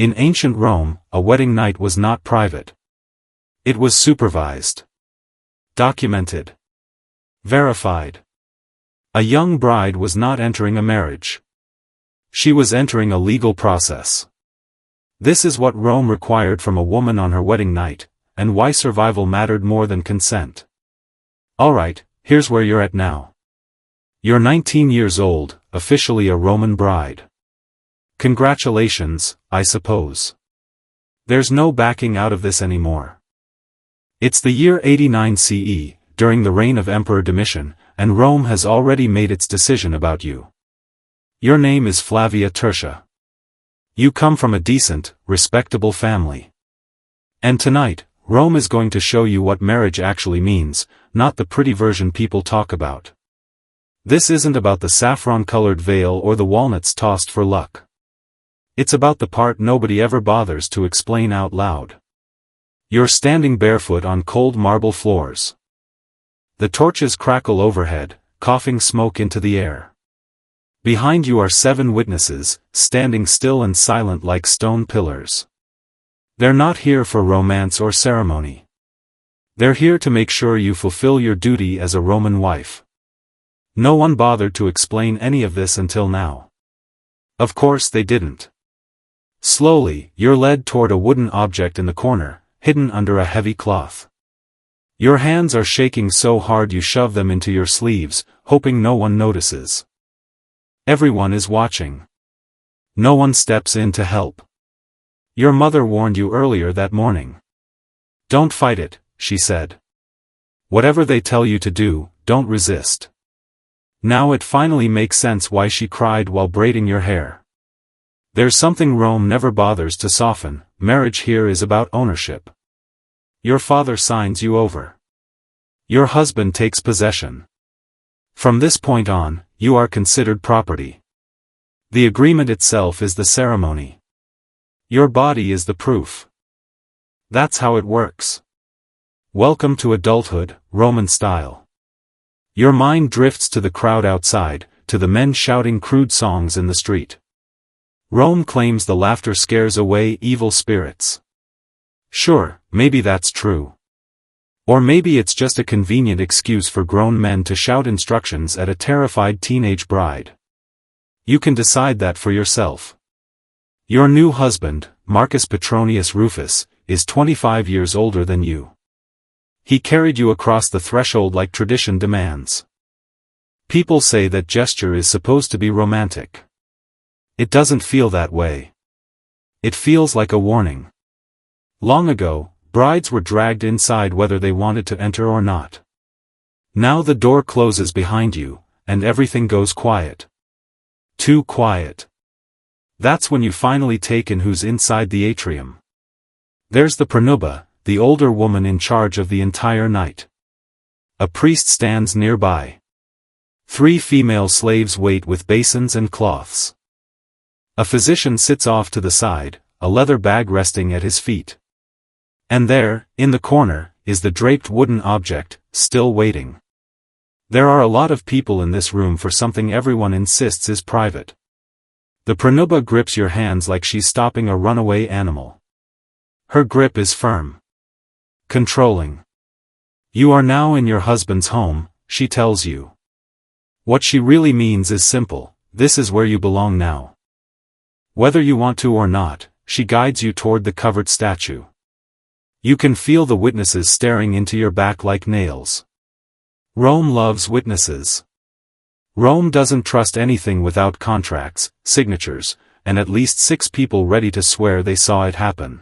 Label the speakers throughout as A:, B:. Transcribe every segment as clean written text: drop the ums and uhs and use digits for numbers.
A: In ancient Rome, a wedding night was not private. It was supervised, documented, verified. A young bride was not entering a marriage. She was entering a legal process. This is what Rome required from a woman on her wedding night, and why survival mattered more than consent. Alright, here's where you're at now. You're 19 years old, officially a Roman bride. Congratulations, I suppose. There's no backing out of this anymore. It's the year 89 CE, during the reign of Emperor Domitian, and Rome has already made its decision about you. Your name is Flavia Tertia. You come from a decent, respectable family. And tonight, Rome is going to show you what marriage actually means, not the pretty version people talk about. This isn't about the saffron-colored veil or the walnuts tossed for luck. It's about the part nobody ever bothers to explain out loud. You're standing barefoot on cold marble floors. The torches crackle overhead, coughing smoke into the air. Behind you are 7 witnesses, standing still and silent like stone pillars. They're not here for romance or ceremony. They're here to make sure you fulfill your duty as a Roman wife. No one bothered to explain any of this until now. Of course they didn't. Slowly, you're led toward a wooden object in the corner, hidden under a heavy cloth. Your hands are shaking so hard you shove them into your sleeves, hoping no one notices. Everyone is watching. No one steps in to help. Your mother warned you earlier that morning. Don't fight it, she said. Whatever they tell you to do, don't resist. Now it finally makes sense why she cried while braiding your hair. There's something Rome never bothers to soften. Marriage here is about ownership. Your father signs you over. Your husband takes possession. From this point on, you are considered property. The agreement itself is the ceremony. Your body is the proof. That's how it works. Welcome to adulthood, Roman style. Your mind drifts to the crowd outside, to the men shouting crude songs in the street. Rome claims the laughter scares away evil spirits. Sure, maybe that's true. Or maybe it's just a convenient excuse for grown men to shout instructions at a terrified teenage bride. You can decide that for yourself. Your new husband, Marcus Petronius Rufus, is 25 years older than you. He carried you across the threshold like tradition demands. People say that gesture is supposed to be romantic. It doesn't feel that way. It feels like a warning. Long ago, brides were dragged inside whether they wanted to enter or not. Now the door closes behind you, and everything goes quiet. Too quiet. That's when you finally take in who's inside the atrium. There's the pronuba, the older woman in charge of the entire night. A priest stands nearby. 3 female slaves wait with basins and cloths. A physician sits off to the side, a leather bag resting at his feet. And there, in the corner, is the draped wooden object, still waiting. There are a lot of people in this room for something everyone insists is private. The pronuba grips your hands like she's stopping a runaway animal. Her grip is firm. Controlling. You are now in your husband's home, she tells you. What she really means is simple: this is where you belong now. Whether you want to or not, she guides you toward the covered statue. You can feel the witnesses staring into your back like nails. Rome loves witnesses. Rome doesn't trust anything without contracts, signatures, and at least 6 people ready to swear they saw it happen.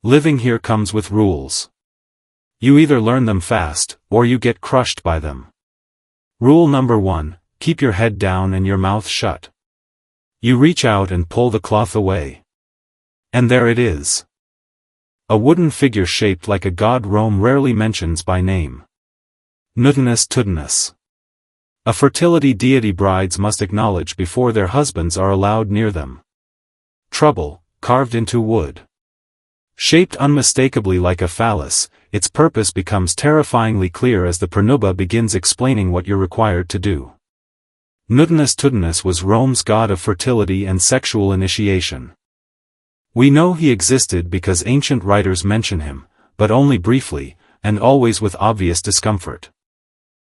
A: Living here comes with rules. You either learn them fast, or you get crushed by them. Rule number 1, keep your head down and your mouth shut. You reach out and pull the cloth away. And there it is. A wooden figure shaped like a god Rome rarely mentions by name. Nutinus Tutinus. A fertility deity brides must acknowledge before their husbands are allowed near them. Trouble, carved into wood. Shaped unmistakably like a phallus, its purpose becomes terrifyingly clear as the pronuba begins explaining what you're required to do. Nutinus Tutinus was Rome's god of fertility and sexual initiation. We know he existed because ancient writers mention him, but only briefly, and always with obvious discomfort.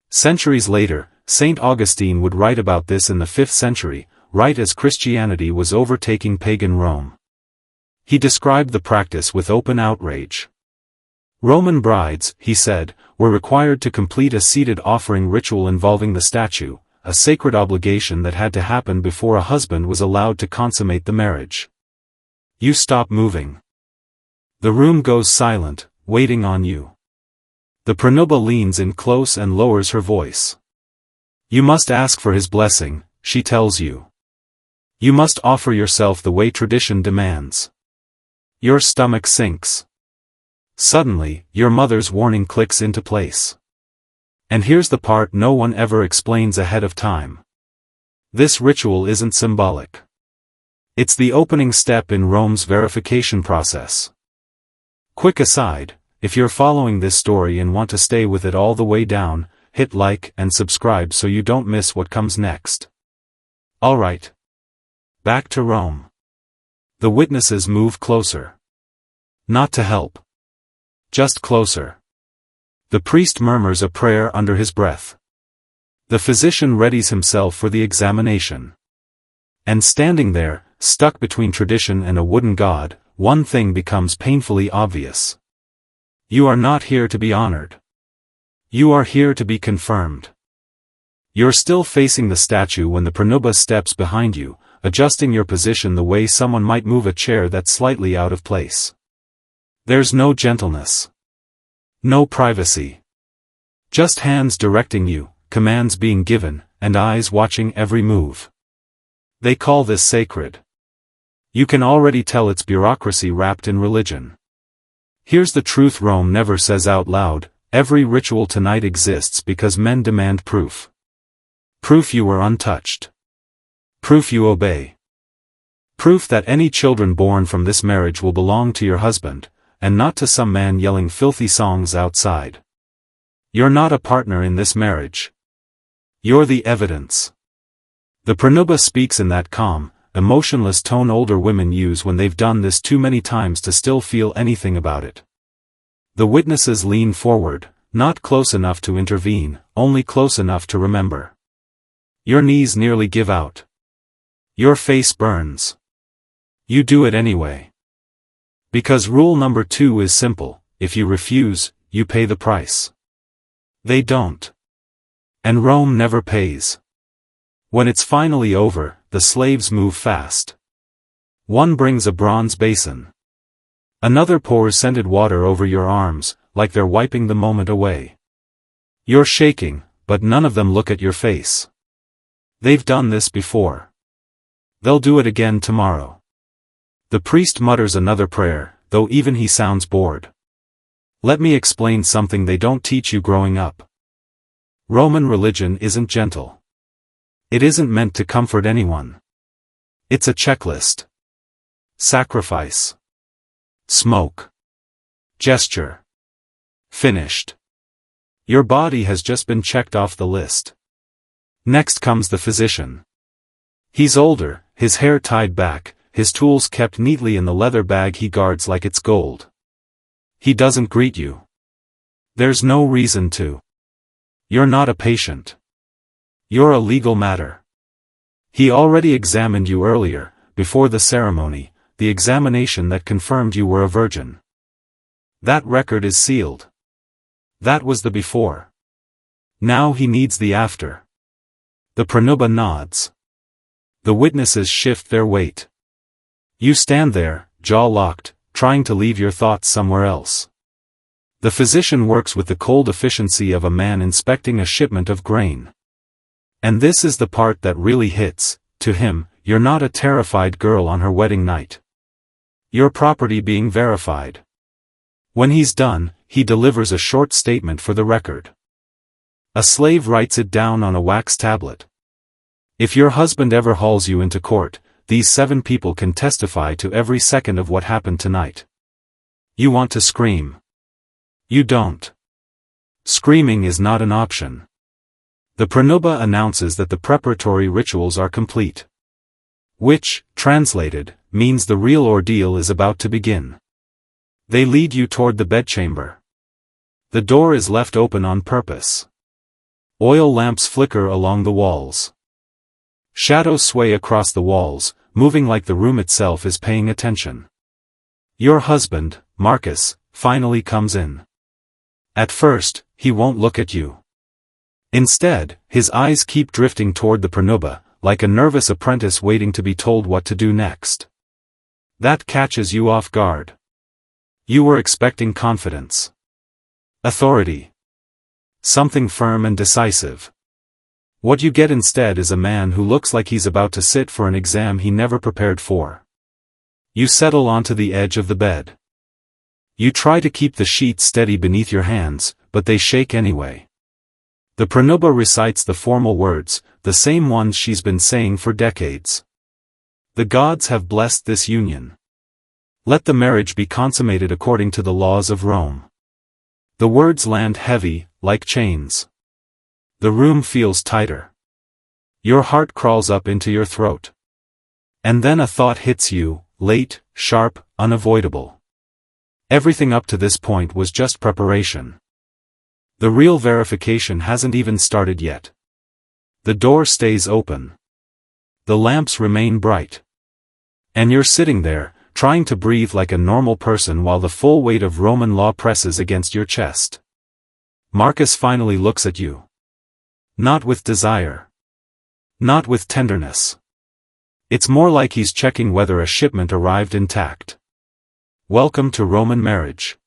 A: Centuries later, St. Augustine would write about this in the 5th century, right as Christianity was overtaking pagan Rome. He described the practice with open outrage. Roman brides, he said, were required to complete a seated offering ritual involving the statue, a sacred obligation that had to happen before a husband was allowed to consummate the marriage. You stop moving. The room goes silent, waiting on you. The prenubia leans in close and lowers her voice. You must ask for his blessing, she tells you. You must offer yourself the way tradition demands. Your stomach sinks. Suddenly, your mother's warning clicks into place. And here's the part no one ever explains ahead of time. This ritual isn't symbolic. It's the opening step in Rome's verification process. Quick aside, if you're following this story and want to stay with it all the way down, hit like and subscribe so you don't miss what comes next. Alright. Back to Rome. The witnesses move closer. Not to help. Just closer. The priest murmurs a prayer under his breath. The physician readies himself for the examination. And standing there, stuck between tradition and a wooden god, one thing becomes painfully obvious. You are not here to be honored. You are here to be confirmed. You're still facing the statue when the prenubia steps behind you, adjusting your position the way someone might move a chair that's slightly out of place. There's no gentleness. No privacy. Just hands directing you, commands being given, and eyes watching every move. They call this sacred. You can already tell it's bureaucracy wrapped in religion. Here's the truth Rome never says out loud: every ritual tonight exists because men demand proof. Proof you were untouched. Proof you obey. Proof that any children born from this marriage will belong to your husband, and not to some man yelling filthy songs outside. You're not a partner in this marriage. You're the evidence. The prenubia speaks in that calm, emotionless tone older women use when they've done this too many times to still feel anything about it. The witnesses lean forward, not close enough to intervene, only close enough to remember. Your knees nearly give out. Your face burns. You do it anyway. Because rule number 2 is simple: if you refuse, you pay the price. They don't. And Rome never pays. When it's finally over, the slaves move fast. One brings a bronze basin. Another pours scented water over your arms, like they're wiping the moment away. You're shaking, but none of them look at your face. They've done this before. They'll do it again tomorrow. The priest mutters another prayer, though even he sounds bored. Let me explain something they don't teach you growing up. Roman religion isn't gentle. It isn't meant to comfort anyone. It's a checklist. Sacrifice. Smoke. Gesture. Finished. Your body has just been checked off the list. Next comes the physician. He's older, his hair tied back, his tools kept neatly in the leather bag he guards like it's gold. He doesn't greet you. There's no reason to. You're not a patient. You're a legal matter. He already examined you earlier, before the ceremony, the examination that confirmed you were a virgin. That record is sealed. That was the before. Now he needs the after. The prenubia nods. The witnesses shift their weight. You stand there, jaw locked, trying to leave your thoughts somewhere else. The physician works with the cold efficiency of a man inspecting a shipment of grain. And this is the part that really hits. To him, you're not a terrified girl on her wedding night. Your property being verified. When he's done, he delivers a short statement for the record. A slave writes it down on a wax tablet. If your husband ever hauls you into court, these 7 people can testify to every second of what happened tonight. You want to scream. You don't. Screaming is not an option. The prenubia announces that the preparatory rituals are complete. Which, translated, means the real ordeal is about to begin. They lead you toward the bedchamber. The door is left open on purpose. Oil lamps flicker along the walls. Shadows sway across the walls, moving like the room itself is paying attention. Your husband, Marcus, finally comes in. At first, he won't look at you. Instead, his eyes keep drifting toward the pranuba, like a nervous apprentice waiting to be told what to do next. That catches you off guard. You were expecting confidence. Authority. Something firm and decisive. What you get instead is a man who looks like he's about to sit for an exam he never prepared for. You settle onto the edge of the bed. You try to keep the sheets steady beneath your hands, but they shake anyway. The pranuba recites the formal words, the same ones she's been saying for decades. The gods have blessed this union. Let the marriage be consummated according to the laws of Rome. The words land heavy, like chains. The room feels tighter. Your heart crawls up into your throat. And then a thought hits you, late, sharp, unavoidable. Everything up to this point was just preparation. The real verification hasn't even started yet. The door stays open. The lamps remain bright. And you're sitting there, trying to breathe like a normal person while the full weight of Roman law presses against your chest. Marcus finally looks at you. Not with desire. Not with tenderness. It's more like he's checking whether a shipment arrived intact. Welcome to Roman marriage.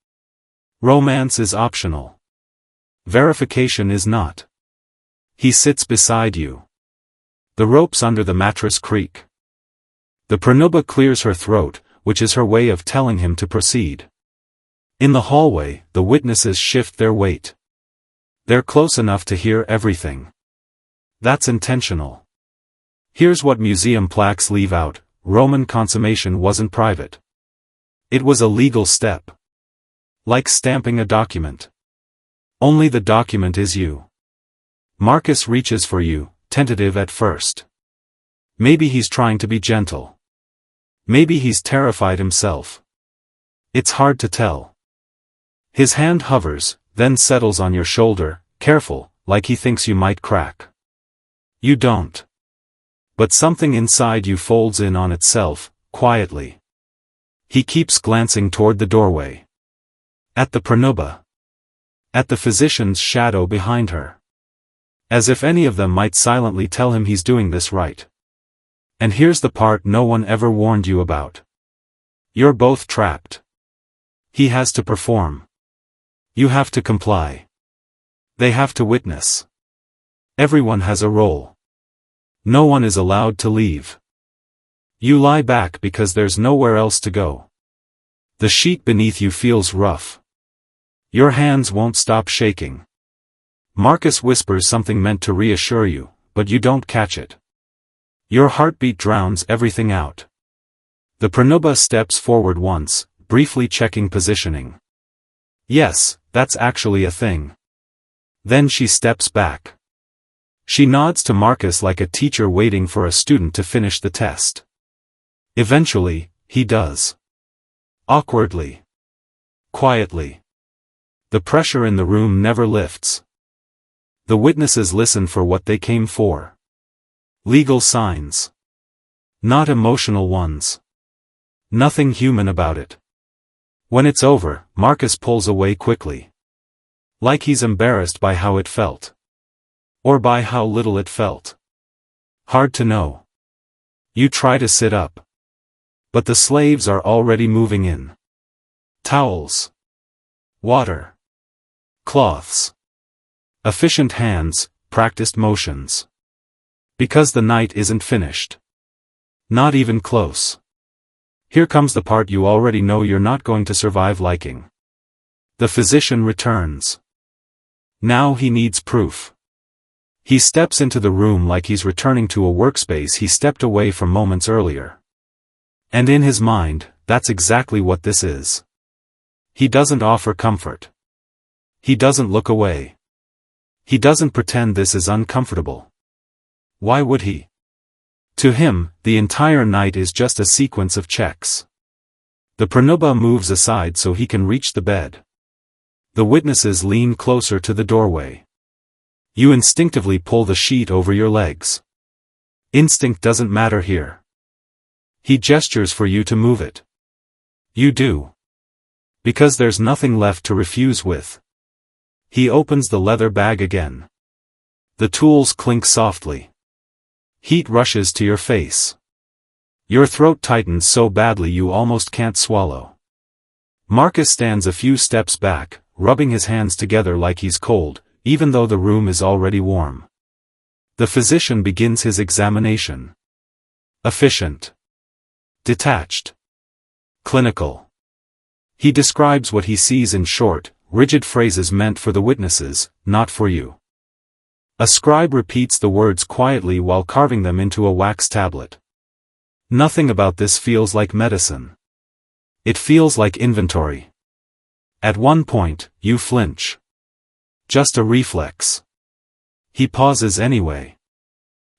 A: Romance is optional. Verification is not. He sits beside you. The ropes under the mattress creak. The pranuba clears her throat, which is her way of telling him to proceed. In the hallway, the witnesses shift their weight. They're close enough to hear everything. That's intentional. Here's what museum plaques leave out: Roman consummation wasn't private. It was a legal step. Like stamping a document. Only the document is you. Marcus reaches for you, tentative at first. Maybe he's trying to be gentle. Maybe he's terrified himself. It's hard to tell. His hand hovers, then settles on your shoulder, careful, like he thinks you might crack. You don't. But something inside you folds in on itself, quietly. He keeps glancing toward the doorway. At the pranuba. At the physician's shadow behind her. As if any of them might silently tell him he's doing this right. And here's the part no one ever warned you about. You're both trapped. He has to perform. You have to comply. They have to witness. Everyone has a role. No one is allowed to leave. You lie back because there's nowhere else to go. The sheet beneath you feels rough. Your hands won't stop shaking. Marcus whispers something meant to reassure you, but you don't catch it. Your heartbeat drowns everything out. The pranuba steps forward once, briefly checking positioning. Yes, that's actually a thing. Then she steps back. She nods to Marcus like a teacher waiting for a student to finish the test. Eventually, he does. Awkwardly. Quietly. The pressure in the room never lifts. The witnesses listen for what they came for. Legal signs. Not emotional ones. Nothing human about it. When it's over, Marcus pulls away quickly. Like he's embarrassed by how it felt. Or by how little it felt. Hard to know. You try to sit up. But the slaves are already moving in. Towels. Water. Cloths. Efficient hands, practiced motions. Because the night isn't finished. Not even close. Here comes the part you already know you're not going to survive liking. The physician returns. Now he needs proof. He steps into the room like he's returning to a workspace he stepped away from moments earlier. And in his mind, that's exactly what this is. He doesn't offer comfort. He doesn't look away. He doesn't pretend this is uncomfortable. Why would he? To him, the entire night is just a sequence of checks. The Pranubha moves aside so he can reach the bed. The witnesses lean closer to the doorway. You instinctively pull the sheet over your legs. Instinct doesn't matter here. He gestures for you to move it. You do. Because there's nothing left to refuse with. He opens the leather bag again. The tools clink softly. Heat rushes to your face. Your throat tightens so badly you almost can't swallow. Marcus stands a few steps back, rubbing his hands together like he's cold, even though the room is already warm. The physician begins his examination. Efficient. Detached. Clinical. He describes what he sees in short, rigid phrases meant for the witnesses, not for you. A scribe repeats the words quietly while carving them into a wax tablet. Nothing about this feels like medicine. It feels like inventory. At one point, you flinch. Just a reflex. He pauses anyway.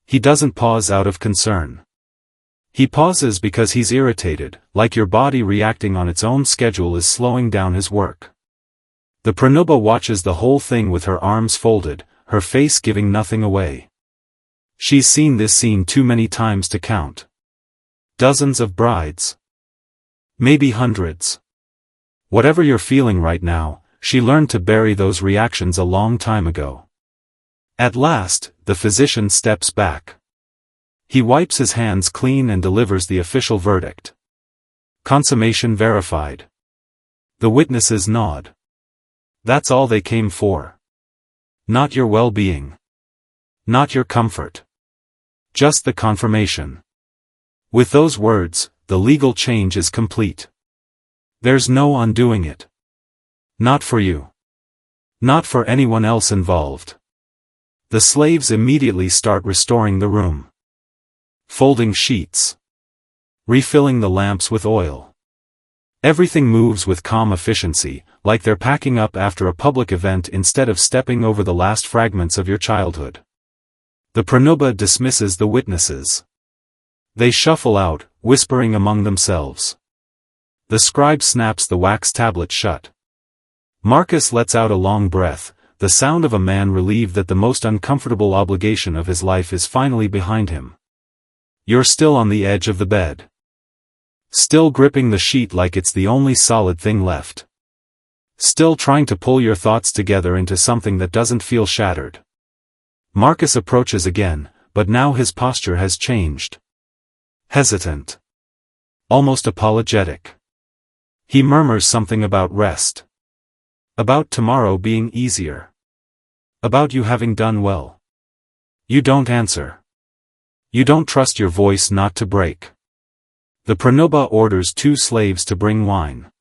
A: He doesn't pause out of concern. He pauses because he's irritated, like your body reacting on its own schedule is slowing down his work. The Pranubha watches the whole thing with her arms folded, her face giving nothing away. She's seen this scene too many times to count. Dozens of brides. Maybe hundreds. Whatever you're feeling right now, she learned to bury those reactions a long time ago. At last, the physician steps back. He wipes his hands clean and delivers the official verdict. Consummation verified. The witnesses nod. That's all they came for. Not your well-being. Not your comfort. Just the confirmation. With those words, the legal change is complete. There's no undoing it. Not for you. Not for anyone else involved. The slaves immediately start restoring the room. Folding sheets. Refilling the lamps with oil. Everything moves with calm efficiency, like they're packing up after a public event instead of stepping over the last fragments of your childhood. The Pranubha dismisses the witnesses. They shuffle out, whispering among themselves. The scribe snaps the wax tablet shut. Marcus lets out a long breath, the sound of a man relieved that the most uncomfortable obligation of his life is finally behind him. You're still on the edge of the bed. Still gripping the sheet like it's the only solid thing left. Still trying to pull your thoughts together into something that doesn't feel shattered. Marcus approaches again, but now his posture has changed. Hesitant. Almost apologetic. He murmurs something about rest. About tomorrow being easier. About you having done well. You don't answer. You don't trust your voice not to break. The Pranubha orders 2 slaves to bring wine.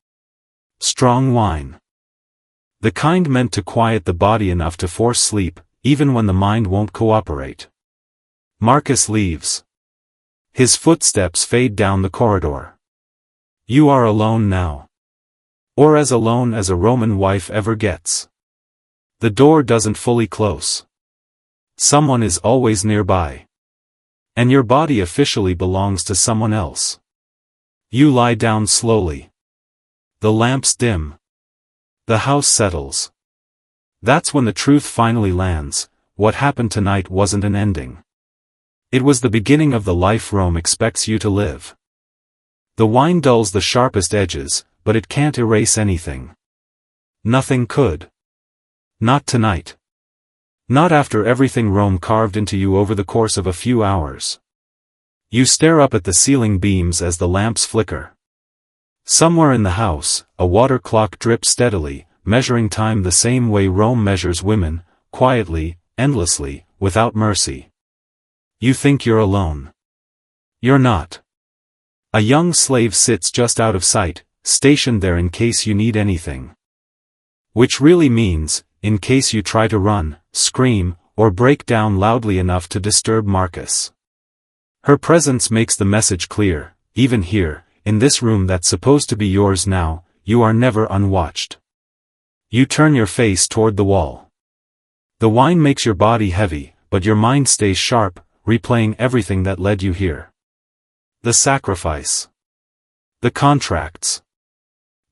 A: Strong wine. The kind meant to quiet the body enough to force sleep, even when the mind won't cooperate. Marcus leaves. His footsteps fade down the corridor. You are alone now. Or as alone as a Roman wife ever gets. The door doesn't fully close. Someone is always nearby. And your body officially belongs to someone else. You lie down slowly. The lamps dim. The house settles. That's when the truth finally lands. What happened tonight wasn't an ending. It was the beginning of the life Rome expects you to live. The wine dulls the sharpest edges, but it can't erase anything. Nothing could. Not tonight. Not after everything Rome carved into you over the course of a few hours. You stare up at the ceiling beams as the lamps flicker. Somewhere in the house, a water clock drips steadily, measuring time the same way Rome measures women, quietly, endlessly, without mercy. You think you're alone. You're not. A young slave sits just out of sight, stationed there in case you need anything. Which really means, in case you try to run, scream, or break down loudly enough to disturb Marcus. Her presence makes the message clear, even here, in this room that's supposed to be yours now, you are never unwatched. You turn your face toward the wall. The wine makes your body heavy, but your mind stays sharp, replaying everything that led you here. The sacrifice. The contracts.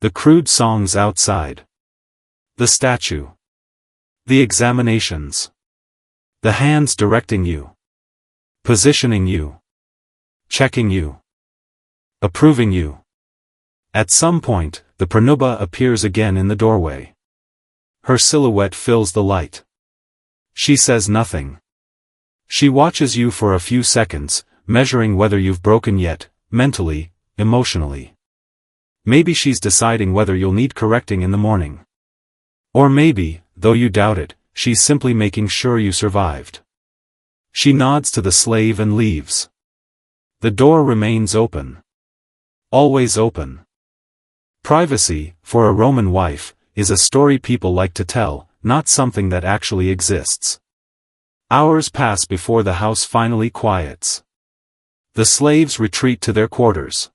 A: The crude songs outside. The statue. The examinations. The hands directing you. Positioning you. Checking you. Approving you. At some point, the Pranuba appears again in the doorway. Her silhouette fills the light. She says nothing. She watches you for a few seconds, measuring whether you've broken yet, mentally, emotionally. Maybe she's deciding whether you'll need correcting in the morning. Or maybe, though you doubt it, she's simply making sure you survived. She nods to the slave and leaves. The door remains open. Always open. Privacy, for a Roman wife, is a story people like to tell, not something that actually exists. Hours pass before the house finally quiets. The slaves retreat to their quarters.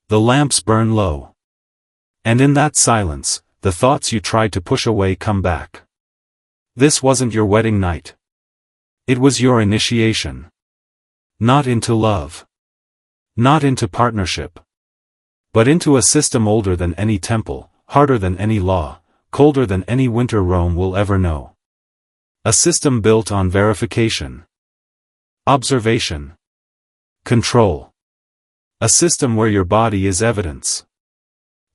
A: The lamps burn low. And in that silence, the thoughts you tried to push away come back. This wasn't your wedding night. It was your initiation. Not into love. Not into partnership. But into a system older than any temple, harder than any law, colder than any winter Rome will ever know. A system built on verification. Observation. Control. A system where your body is evidence.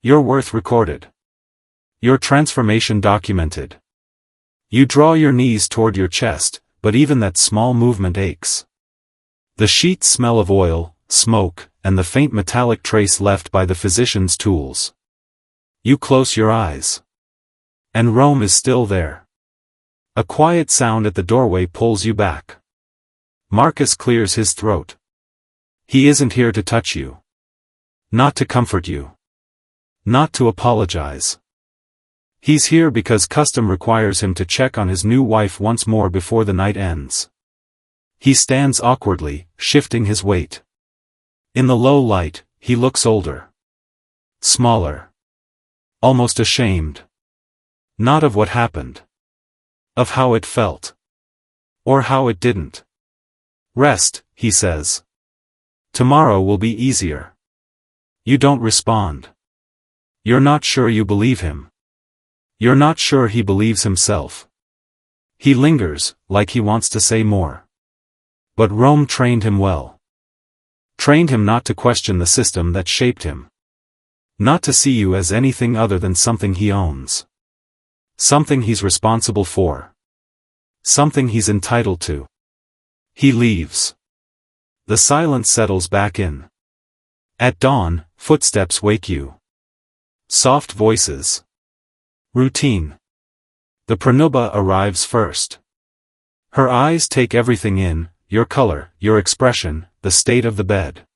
A: Your worth recorded. Your transformation documented. You draw your knees toward your chest, but even that small movement aches. The sheets smell of oil, smoke, and the faint metallic trace left by the physician's tools. You close your eyes. And Rome is still there. A quiet sound at the doorway pulls you back. Marcus clears his throat. He isn't here to touch you. Not to comfort you. Not to apologize. He's here because custom requires him to check on his new wife once more before the night ends. He stands awkwardly, shifting his weight. In the low light, he looks older. Smaller. Almost ashamed. Not of what happened. Of how it felt. Or how it didn't. Rest, he says. Tomorrow will be easier. You don't respond. You're not sure you believe him. You're not sure he believes himself. He lingers, like he wants to say more. But Rome trained him well. Trained him not to question the system that shaped him. Not to see you as anything other than something he owns. Something he's responsible for. Something he's entitled to. He leaves. The silence settles back in. At dawn, footsteps wake you. Soft voices. Routine. The Pranuba arrives first. Her eyes take everything in, your color, your expression, the state of the bed.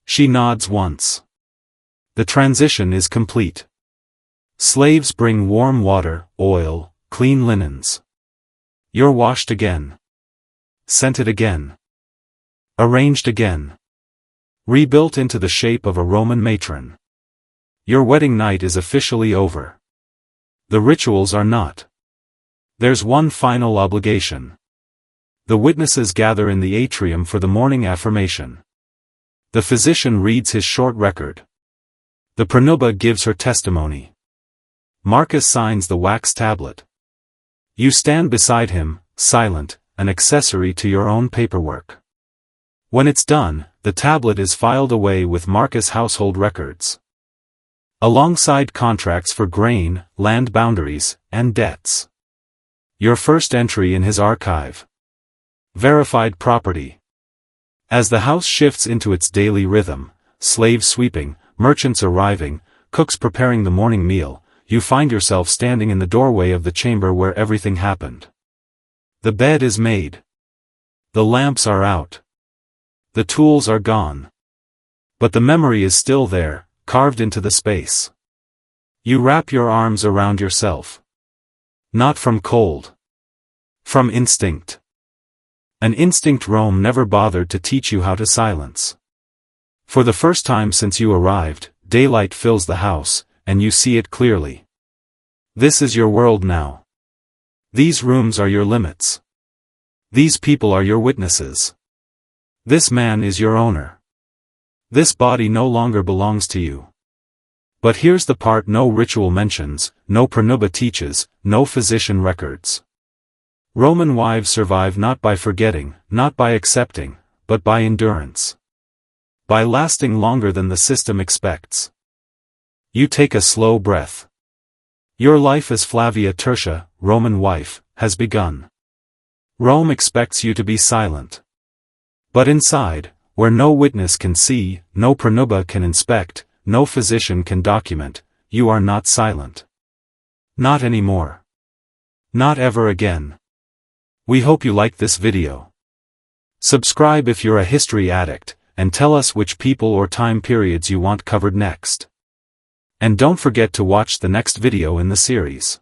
A: She nods once. The transition is complete. Slaves bring warm water, oil, clean linens. You're washed again. Scented again. Arranged again. Rebuilt into the shape of a Roman matron. Your wedding night is officially over. The rituals are not. There's one final obligation. The witnesses gather in the atrium for the morning affirmation. The physician reads his short record. The Pranuba gives her testimony. Marcus signs the wax tablet. You stand beside him, silent, an accessory to your own paperwork. When it's done, the tablet is filed away with Marcus' household records. Alongside contracts for grain, land boundaries, and debts. Your first entry in his archive. Verified property. As the house shifts into its daily rhythm, slaves sweeping, merchants arriving, cooks preparing the morning meal, you find yourself standing in the doorway of the chamber where everything happened. The bed is made. The lamps are out. The tools are gone. But the memory is still there, carved into the space. You wrap your arms around yourself. Not from cold. From instinct. An instinct Rome never bothered to teach you how to silence. For the first time since you arrived, daylight fills the house, and you see it clearly. This is your world now. These rooms are your limits. These people are your witnesses. This man is your owner. This body no longer belongs to you. But here's the part no ritual mentions, no pranuba teaches, no physician records. Roman wives survive not by forgetting, not by accepting, but by endurance. By lasting longer than the system expects. You take a slow breath. Your life as Flavia Tertia, Roman wife, has begun. Rome expects you to be silent. But inside, where no witness can see, no pranuba can inspect, no physician can document, you are not silent. Not anymore. Not ever again. We hope you liked this video. Subscribe if you're a history addict, and tell us which people or time periods you want covered next. And don't forget to watch the next video in the series.